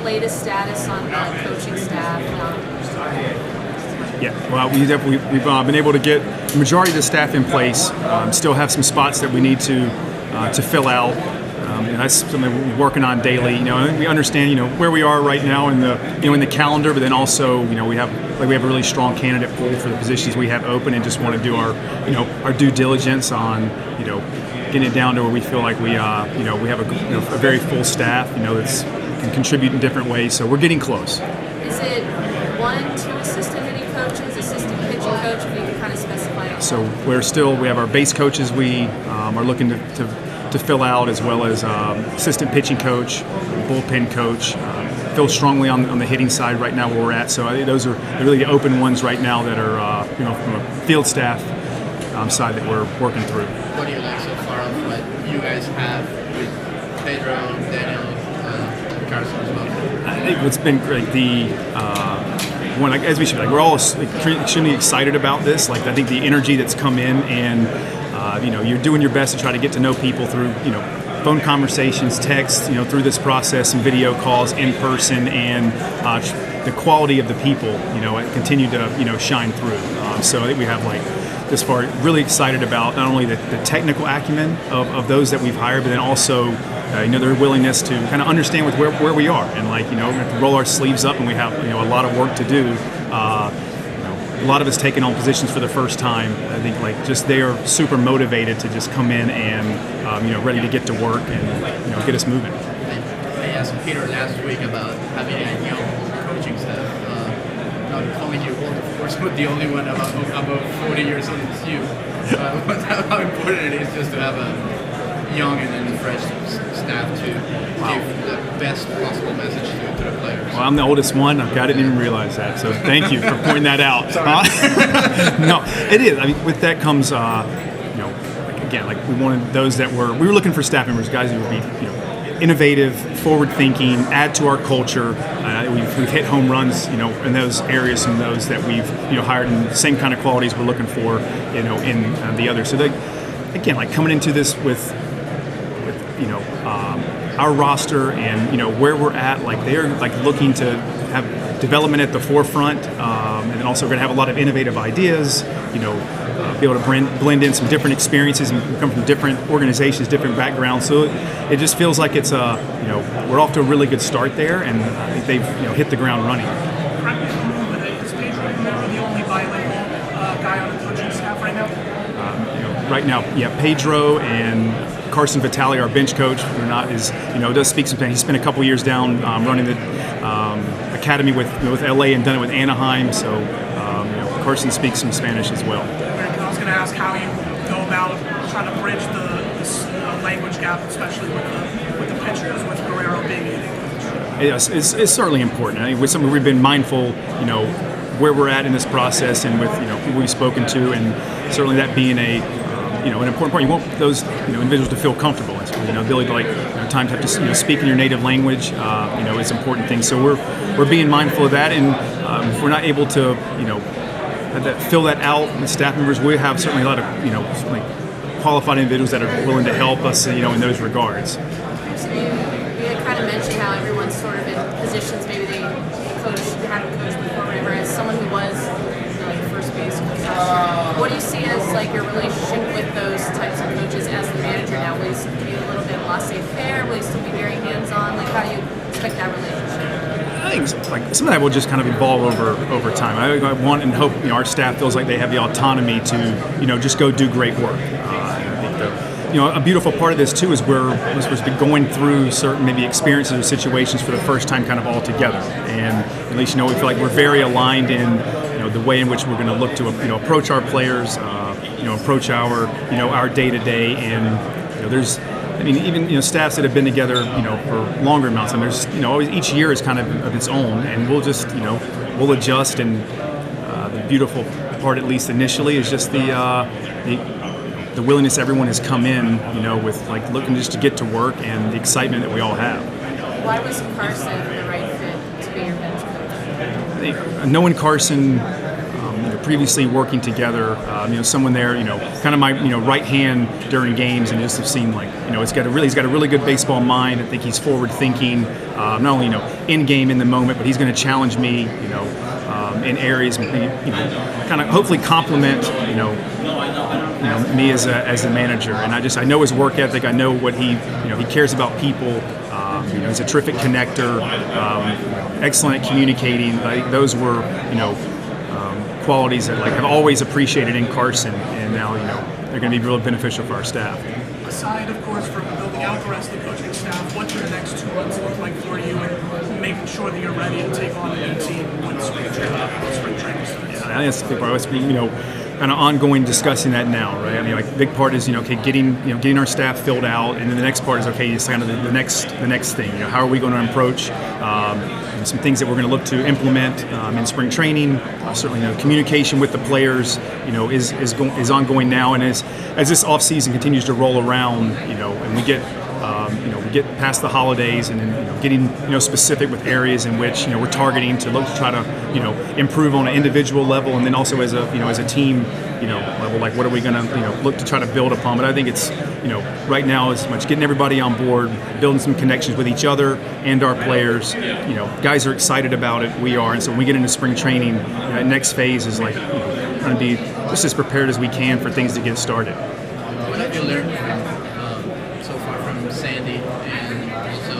latest status on the coaching staff? Yeah, well, we've been able to get the majority of the staff in place. Still have some spots that we need to fill out, and that's something we're working on daily. And we understand where we are right now in the calendar, but then also we have a really strong candidate pool for the positions we have open, and just want to do our due diligence on getting it down to where we feel like we have a very full staff that's can contribute in different ways. So we're getting close. Is it 1-2 assistant hitting coaches, assistant pitching coach? If you can kind of specify. So we have our base coaches we are looking to fill out, as well as assistant pitching coach, bullpen coach. Feel strongly on the hitting side right now where we're at. So I think those are really the open ones right now that are from a field staff side that we're working through. What do you like so far of what you guys have with Pedro, Daniel, Carson as well? I think what's been great, as we should, we're all extremely excited about this. I think the energy that's come in, and you're doing your best to try to get to know people through phone conversations, texts, through this process, and video calls, in person, and the quality of the people, continue to shine through. So I think we have this far really excited about not only the technical acumen of those that we've hired, but then also their willingness to kind of understand with where we are, and we have to roll our sleeves up, and we have a lot of work to do. A lot of us taking on positions for the first time. I think just they are super motivated to just come in and ready to get to work and get us moving. I asked Peter last week about having a young coaching staff. Not calling you old, of course, but the only one about 40 years old is you. How important it is just to have a young and fresh staff to give the best possible message to the players. Well, I'm the oldest one. I didn't even realize that. So thank you for pointing that out. No, it is. I mean, with that comes, again, we wanted those that we were looking for staff members, guys who would be, innovative, forward-thinking, add to our culture. We've hit home runs, in those areas, and those that we've, hired, in the same kind of qualities we're looking for, in the others. So again, coming into this with our roster and where we're at, they're looking to have development at the forefront, and then also going to have a lot of innovative ideas. Be able to blend in some different experiences and come from different organizations, different backgrounds. So it just feels like it's we're off to a really good start there, and I think they've hit the ground running. Is Pedro the only bilingual guy on the coaching staff right now? Right now, yeah, Pedro and Carson Vitale, our bench coach, does speak some Spanish. He spent a couple years down running the academy with LA and done it with Anaheim. So Carson speaks some Spanish as well. I was going to ask how you go about trying to bridge the language gap, especially with the pitchers, with Guerrero being a Yes, it's certainly important. I think with something we've been mindful, where we're at in this process, and with people we've spoken to, and certainly that being an important part. You want those individuals to feel comfortable. It's, ability to times have to speak in your native language. It's an important thing. So we're being mindful of that, and if we're not able to fill that out, the staff members, we have certainly a lot of qualified individuals that are willing to help us in those regards. So you had kind of mentioned how everyone's sort of in positions maybe they haven't coached before, whatever. As someone who was first base coach, what do you see as your relationship with those types of coaches as the manager now? Will you be a little bit laissez-faire? Will you still be very hands-on? How do you expect that relationship? I think some of that will just kind of evolve over time. I want and hope our staff feels like they have the autonomy to just go do great work. I think a beautiful part of this too is we're supposed to be going through certain maybe experiences or situations for the first time kind of all together, and at least we feel like we're very aligned in the way in which we're going to look to approach our players, approach our day-to-day, and there's even staffs that have been together for longer amounts, and there's always each year is kind of its own, and we'll just we'll adjust, and the beautiful part, at least initially, is just the willingness everyone has come in with looking just to get to work, and the excitement that we all have. Why was Carson the right fit to be your bench coach? Knowing Carson, previously working together, someone there, kind of my, right hand during games, and just have seen like, he's got a really good baseball mind. I think he's forward thinking, not only, in game in the moment, but he's going to challenge me, in areas, kind of hopefully complement, me as a manager. And I know his work ethic. I know what he cares about people. He's a terrific connector, excellent at communicating. Like those were, qualities that I've always appreciated in Carson, and now they're going to be really beneficial for our staff. Aside, of course, from building out the rest of the coaching staff, what do the next 2 months look like for you, and making sure that you're ready to take on a new team when spring training starts? Yeah, that's the big part. It's kind of ongoing discussing that now, right? I mean, like the big part is getting our staff filled out, and then the next part is it's kind of the next thing. How are we going to approach some things that we're going to look to implement in spring training? Certainly, communication with the players, is ongoing now, and as this off season continues to roll around, and we get past the holidays, and then getting specific with areas in which we're targeting to look to try to improve on an individual level, and then also as a team level, like what are we going to look to try to build upon. But I think it's right now as much getting everybody on board, building some connections with each other and our players. Guys are excited about it, we are, and so when we get into spring training, that next phase is like trying to be just as prepared as we can for things to get started. What have you learned so far from Sandy, and also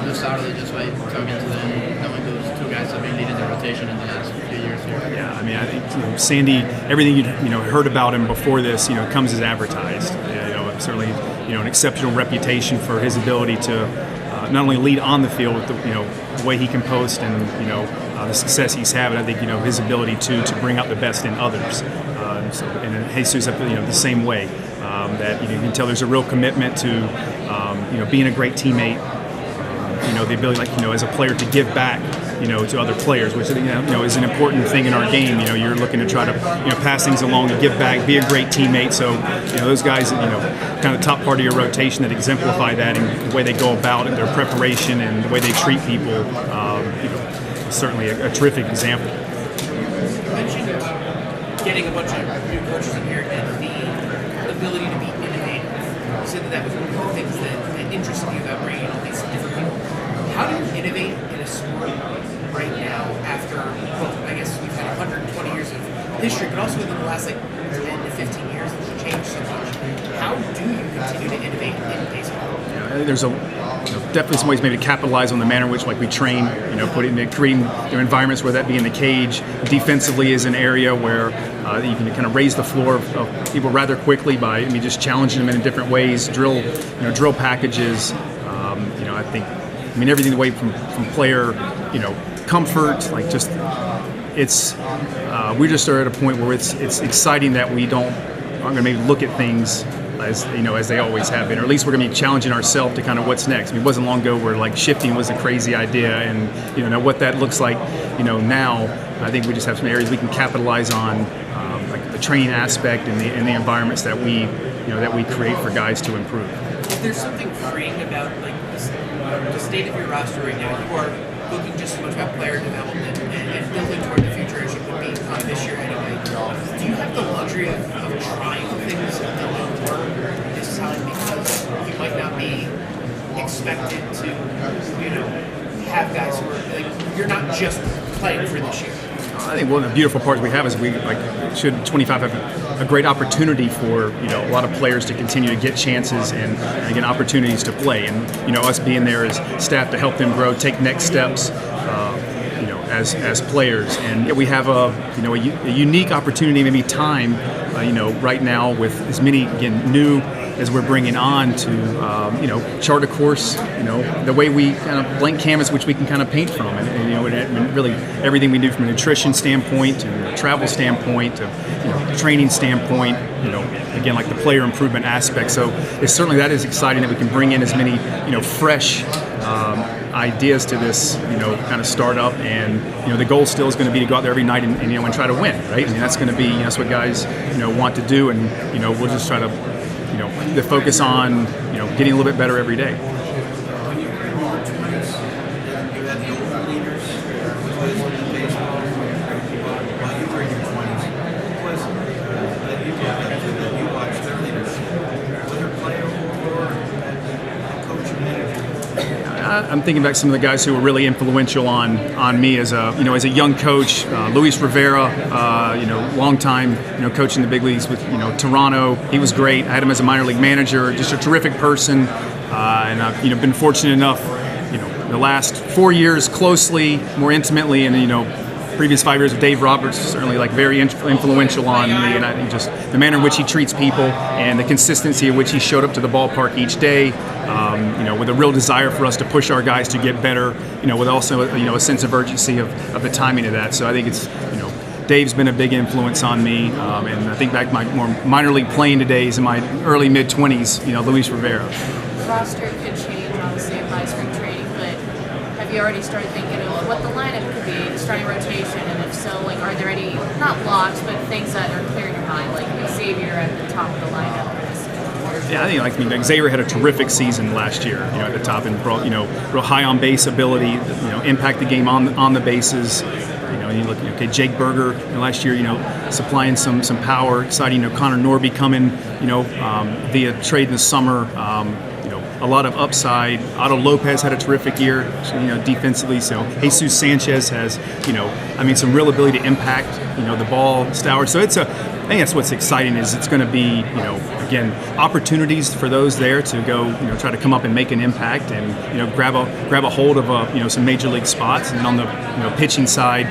Lou Sarli, just by talking to them, knowing those two guys have been leading the rotation in the last few years here? Yeah, I mean, I think Sandy, everything you heard about him before this, comes as advertised. Certainly, an exceptional reputation for his ability to not only lead on the field with the way he can post and the success he's having. I think his ability to bring out the best in others. And Jesus, the same way. That you can tell there's a real commitment to being a great teammate. The ability, as a player, to give back, to other players, which is an important thing in our game. You're looking to try to pass things along and give back, be a great teammate. So those guys, kind of top part of your rotation that exemplify that, and the way they go about it, their preparation and the way they treat people. Certainly a terrific example. You mentioned getting a bunch of new coaches in here and the ability to be innovative. You said that was one of the things that interested you about bringing all these different people. How do you innovate in a sport right now after, I guess we've had 120 years of history, but also within the last 10 to 15 years it's changed so much. How do you continue to innovate in baseball? There's definitely some ways maybe to capitalize on the manner in which we train, creating environments, whether that be in the cage. Defensively is an area where you can kind of raise the floor of people rather quickly by just challenging them in different ways, drill packages. I think everything away from player comfort, we just are at a point where it's exciting that we aren't going to maybe look at things as they always have been, or at least we're going to be challenging ourselves to kind of what's next. It wasn't long ago where shifting was a crazy idea, and what that looks like now. I think we just have some areas we can capitalize on, the training aspect and the environments that we create for guys to improve. Is there something freeing about the state of your roster right now? You are looking just as much about player development and building toward the future as you would be this year anyway. Do you have the luxury of trying things that don't work this time because you might not be expected to, have guys who are you're not just playing for this year? I think one of the beautiful parts we have is should 25 have a great opportunity for a lot of players to continue to get chances and again opportunities to play, and us being there as staff to help them grow, take next steps, as players. And we have a unique opportunity, maybe time, right now with as many new as we're bringing on to chart a course, the way we kind of blank canvas which we can kind of paint from, and really everything we do from a nutrition standpoint to a travel standpoint to training standpoint, again the player improvement aspect. So it's certainly that is exciting that we can bring in as many fresh ideas to this kind of startup, and the goal still is going to be to go out there every night and try to win, right? That's going to be that's what guys want to do, and we'll just try to the focus on getting a little bit better every day. I'm thinking back some of the guys who were really influential on me as a young coach. Luis Rivera, long time coach in the big leagues with Toronto. He was great. I had him as a minor league manager. Just a terrific person, and I've been fortunate enough the last 4 years closely, more intimately, and previous 5 years with Dave Roberts, certainly very influential on me, and I think just the manner in which he treats people and the consistency in which he showed up to the ballpark each day, with a real desire for us to push our guys to get better, with also a sense of urgency of the timing of that. So I think it's Dave's been a big influence on me, and I think back to my more minor league playing days in my early mid-20s, Luis Rivera. The roster could change, obviously, by spring training, but have you already started thinking of what the lineup could be, the starting rotation, and if so, are there any, not locks, but things that are clear in your mind, like Xavier at the top of the lineup? Yeah, I think Xavier had a terrific season last year, at the top, and brought real high on base ability, impact the game on the bases. You look, Jake Berger last year, supplying some power. Exciting, Connor Norby coming, via trade in the summer. A lot of upside. Otto Lopez had a terrific year, defensively. So Jesus Sanchez has, some real ability to impact, the ball, Stowers. So I think that's what's exciting is it's going to be, again, opportunities for those there to go, try to come up and make an impact and, grab a hold of, some major league spots. And then on the, pitching side,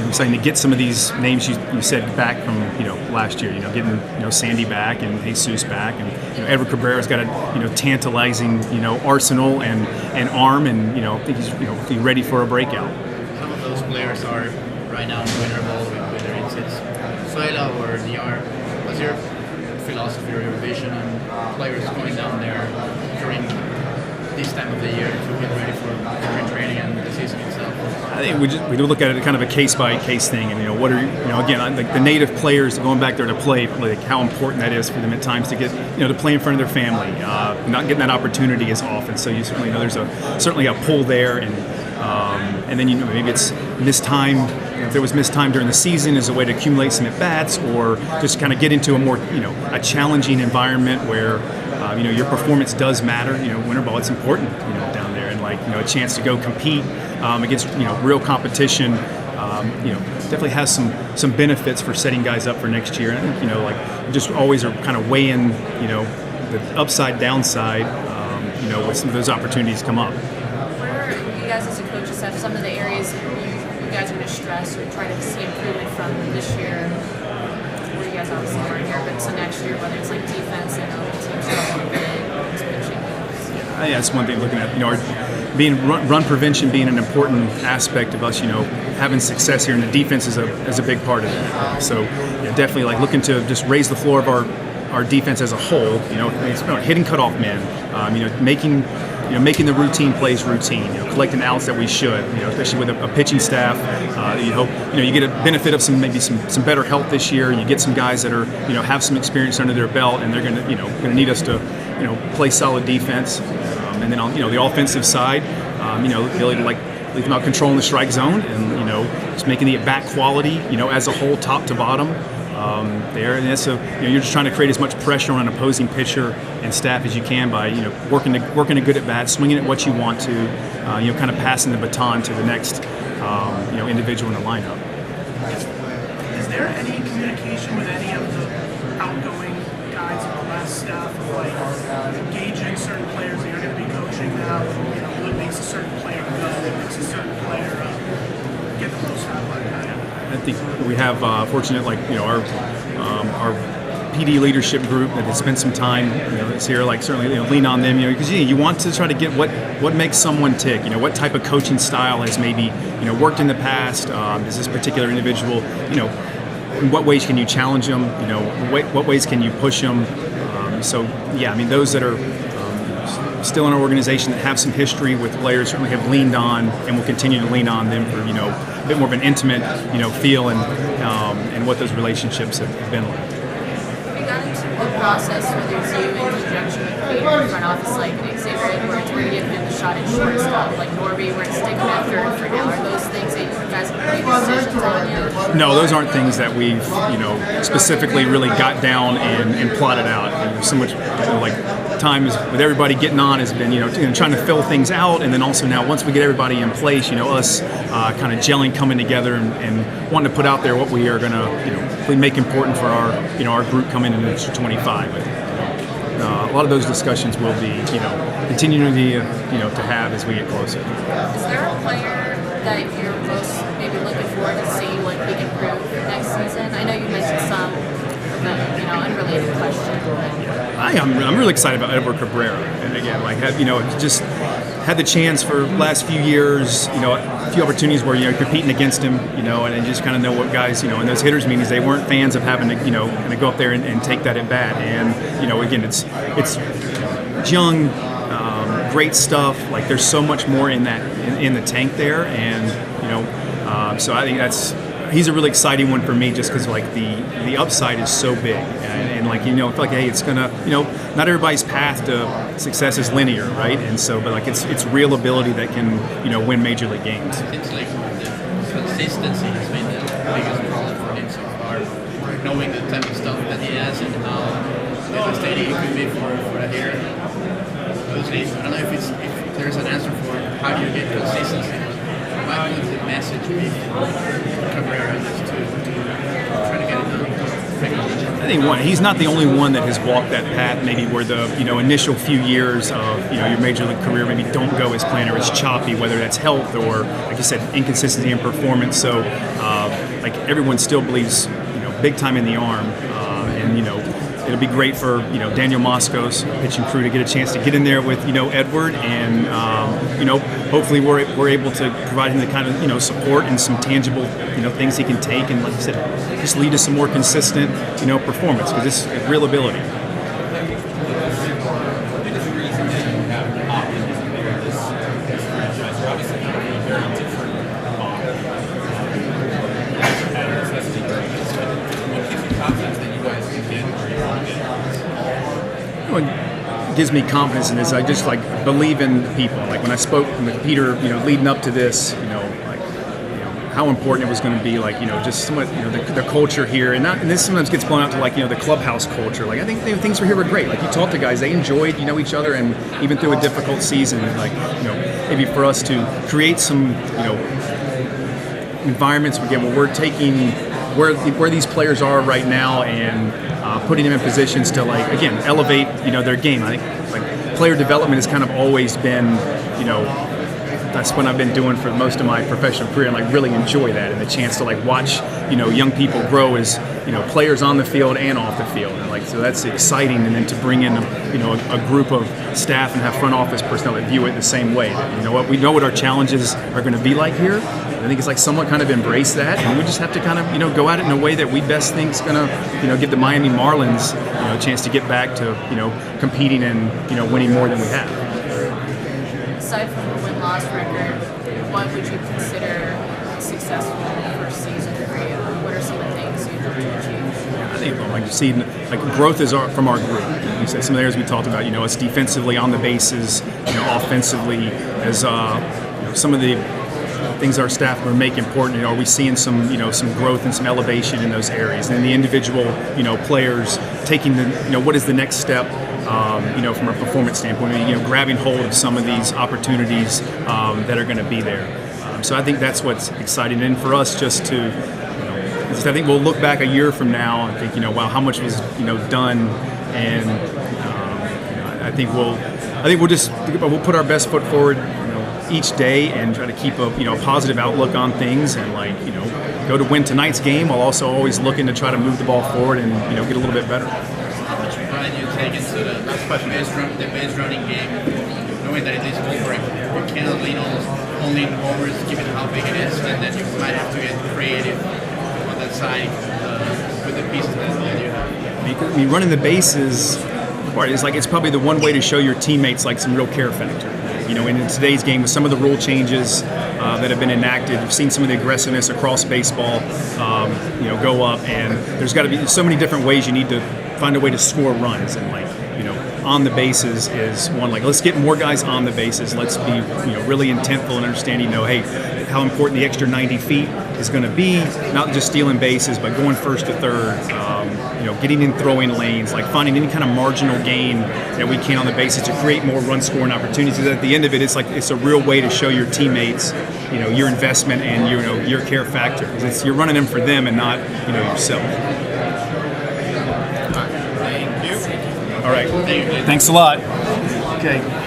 exciting to get some of these names you said back from last year. Getting Sandy back and Jesus back, and Edward Cabrera's got a tantalizing arsenal and arm, and I think he's ready for a breakout. Some of those players are right now vulnerable, whether it's Suela or DR. What's your philosophy or your vision on players going down there during this time of the year to get ready for spring training and the season itself? I think we do look at it kind of a case by case thing, and what are again, like the native players going back there to play, like how important that is for them at times to get to play in front of their family. Not getting that opportunity as often, so you certainly know there's certainly a pull there, and then maybe it's missed time. If there was missed time during the season as a way to accumulate some at bats, or just kind of get into a more a challenging environment where your performance does matter. Winter ball, it's important down there, and a chance to go compete against real competition. Definitely has some benefits for setting guys up for next year. And I think just always are kind of weighing the upside downside when some of those opportunities come up. Where are you guys as a coaching staff, some of the areas you guys are going to stress or try to see improvement from this year? Where you guys obviously aren't here, but so next year, whether it's defense, the team's struggling a bit, it's pitching. Yeah, that's one thing looking at our run prevention being an important aspect of us, having success here, and the defense is a big part of that. So definitely looking to just raise the floor of our defense as a whole. It's hitting cutoff men, making the routine plays routine. Collecting outs that we should. Especially with a pitching staff. You hope you get a benefit of some better help this year. You get some guys that are have some experience under their belt, and they're going to need us to play solid defense. And then on the offensive side, really leave them out controlling the strike zone, and just making the at-bat quality as a whole, top to bottom. There, and so you're just trying to create as much pressure on an opposing pitcher and staff as you can by working a good at bat, swinging at what you want to, kind of passing the baton to the next individual in the lineup. Is there any communication with any of the outgoing guys on the last staff of engaging certain players that you're going to be coaching now? What makes a certain player go? What makes a certain player get the most out of that? I think we have fortunate, our PD leadership group that has spent some time, that's here. Certainly, lean on them, because you want to try to get what makes someone tick. What type of coaching style has maybe worked in the past. Is this particular individual, in what ways can you challenge them? What ways can you push them? Those that are still in our organization that have some history with players certainly have leaned on and will continue to lean on them for a bit more of an intimate feel and what those relationships have been like. Have you gotten into the process, whether it's you in conjunction with Peter in front office, like Xavier Edwards, where you give him the shot at shortstop, like Norby, where it's sticking at third for now? Are those things that you guys have made decisions on yet? No, those aren't things that we've specifically really got down and plotted out. So much time is with everybody getting on has been, trying to fill things out, and then also now once we get everybody in place, us kind of gelling, coming together, and wanting to put out there what we are going to make important for our, our group coming into 25. A lot of those discussions will be, continuing to have as we get closer. Is there a player that you're most maybe looking forward to see what he can prove next season? I know you mentioned some, but unrelated question. I'm really excited about Edward Cabrera, and again, just had the chance for last few years, a few opportunities where you're competing against him, and just kind of know what guys, in those hitters meetings, they weren't fans of having to, kind of go up there and take that at bat, and again, it's young, great stuff. Like there's so much more in that in the tank there, and so I think he's a really exciting one for me, just because the upside is so big, and I feel like hey, it's gonna not everybody's path to success is linear, right? And so, but it's real ability that can win major league games. It's like the consistency has been the biggest problem for him so far. Knowing the type of stuff that he has and how devastating it could be for a hitter. I don't know if there's an answer for how do you get consistency. What would the message be for Cabrera just to try to get it done? I think he's not the only one that has walked that path, maybe where the initial few years of your major league career maybe don't go as planned or as choppy, whether that's health or, like you said, inconsistency in performance. So everyone still believes big time in the arm, and it'll be great for Daniel Mosco's pitching crew to get a chance to get in there with Edward, and hopefully we're able to provide him the kind of support and some tangible things he can take, and like I said, just lead to some more consistent performance, because it's real ability. What gives me confidence in this, I just believe in people. Like when I spoke with Peter, leading up to this, how important it was going to be, just somewhat, the culture here, and this sometimes gets blown out to the clubhouse culture. I think things here were great. You talk to guys, they enjoyed each other, and even through a difficult season, maybe for us to create some environments again where we're taking where these players are right now and putting them in positions to again elevate their game. I think player development has kind of always been that's what I've been doing for most of my professional career, and really enjoy that, and the chance to watch young people grow as players on the field and off the field, and so that's exciting. And then to bring in a group of staff and have front office personnel that view it the same way. That, we know what our challenges are going to be like here. I think it's somewhat kind of embrace that, and we just have to kind of go at it in a way that we best think is going to give the Miami Marlins a chance to get back to competing and winning more than we have. Aside from the win-loss record, what would you consider a successful first season for you? What are some of the things you'd hope to achieve? I think you see growth is from our group. You said some of the areas we talked about. Us defensively on the bases, offensively as some of the things our staff will make important. Are we seeing some some growth and some elevation in those areas? And then the individual players taking the what is the next step from a performance standpoint, grabbing hold of some of these opportunities that are going to be there. So I think that's what's exciting, and for us just to, I think we'll look back a year from now and think, wow, how much was done, and I think we'll put our best foot forward each day and try to keep a positive outlook on things, and go to win tonight's game while also always looking to try to move the ball forward and get a little bit better. How much pride do you take into the base running game, knowing that it is over? You cannot lean only in homers, given how big it is, and then you might have to get creative on that side with the pieces that you have. Running the bases part is it's probably the one way to show your teammates some real care factor. In today's game, with some of the rule changes that have been enacted, we've seen some of the aggressiveness across baseball, go up, and there's got to be so many different ways you need to find a way to score runs, and on the bases is one. Let's get more guys on the bases. Let's be really intentful and understanding, hey, how important the extra 90 feet is going to be not just stealing bases, but going first to third, getting in throwing lanes, like finding any kind of marginal gain that we can on the bases to create more run scoring opportunities. At the end of it, it's a real way to show your teammates, your investment and your care factor. You're running them for them and not yourself. Thank you. All right. Thanks a lot. Okay.